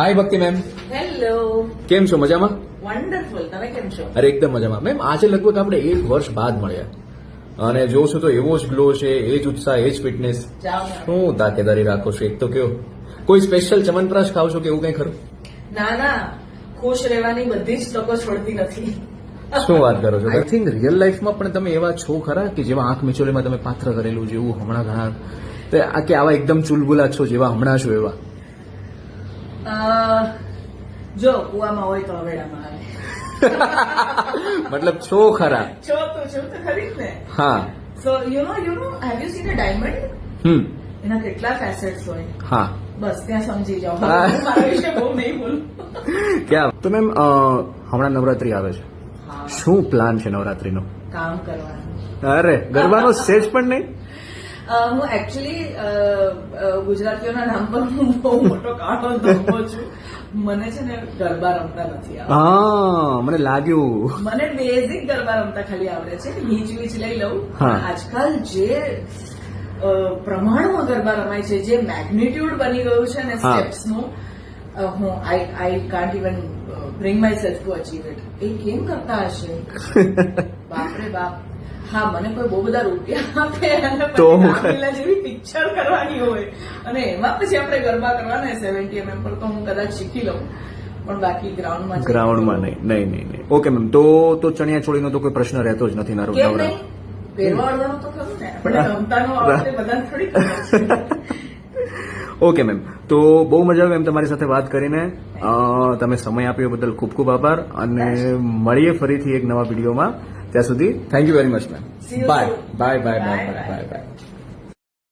હાય ભક્તિ ma'am, hello. કેમ છો? મજામાં? વન્ડરફુલ. તમે કેમ છો? અરે એકદમ મજામાં મેમ. આજે લગભગ આપણે 1 વર્ષ બાદ મળ્યા અને જોશું તો એવો જ ગ્લો છે, એ જ ઉત્સાહ, એ જ ફિટનેસ. જાઓ ને. શું તાકેદારી રાખો છો? એક તો કયો, કોઈ સ્પેશિયલ ચમનપ્રાશ ખાવ છો કે એવું કઈ ખરું? ના ના, ખુશ રહેવાની બધી જ તકો છોડતી નથી. શું વાત કરો છો? આઈ થિંક રિયલ લાઈફમાં પણ તમે એવા છો ખરા કે જેવા આંખ મિચોલીમાં તમે પાત્ર કરેલું જેવું હમણાં ઘણા કે આવા એકદમ ચુલબુલા છો જેવા હમણાં છો એવા? જો કુવામાં હોય તો હવેડામાં આવે. મતલબ છો ખરા? છો તો ખરી જ ને. હા. So you know have you seen a diamond? એના કેટલા ફેસેટ્સ હોય. હા. બસ ત્યાં સમજી જાઓ. હું મારા વિશે બહુ નહીં બોલું. ક્યાં તો મેમ, હમણાં નવરાત્રી આવે છે, હા, શું પ્લાન છે નવરાત્રીનો? કામ કરવાનું. અરે ગરબાનો સેજ પણ નહીં? હું એકચ્યુઅલી ગુજરાતીઓના નામ પર હું બહુ મોટો કાળો ધબ્બો છું. મને છે ને ગરબા રમતા નથી આવડતા. હા, મને લાગ્યું. મને બેઝિક ગરબા રમતા ખાલી આવડે છે. હીચ વીચ લઈ લઉં. હા. આજકાલ જે પ્રમાણમાં ગરબા રમાય છે, જે મેગ્નિટ્યુડ બની ગયું છે ને હા. સ્ટેપ્સનું, હું I can't even bring myself to achieve it. એ કેમ કરતા હશે? બાપરે બાપ. હા, મને કોઈ બહુ બધા રૂપિયા આપે અને તો પછી હું રામલીલા જેવી પિક્ચર કરવાની હોય અને એમાં પછી આપણે ગરબા કરવાના 70 mm પર, તો હું કદાચ શીખી લઉં, પણ બાકી ગ્રાઉન્ડમાં ગ્રાઉન્ડમાં નહીં. ઓકે મેમ, તો ચણિયા ચોળીનો તો કોઈ પ્રશ્ન રહેતો જ નથી. કેમ નહીં? પહેરવા વાળવાનું તો ખરું ને. આપણે રમતાનો આવડે બધાને થોડી ખબર છે. ઓકે મેમ, તો બહુ મજા આવી મેમ તમારી સાથે વાત કરીને. તમે સમય આપ્યો બદલ ખૂબ ખૂબ આભાર અને મળીએ ફરીથી એક નવા વિડીયોમાં. ત્યાં સુધી thank you very much ma'am. See you bye soon. Bye bye Bye, bye bye. Bye by.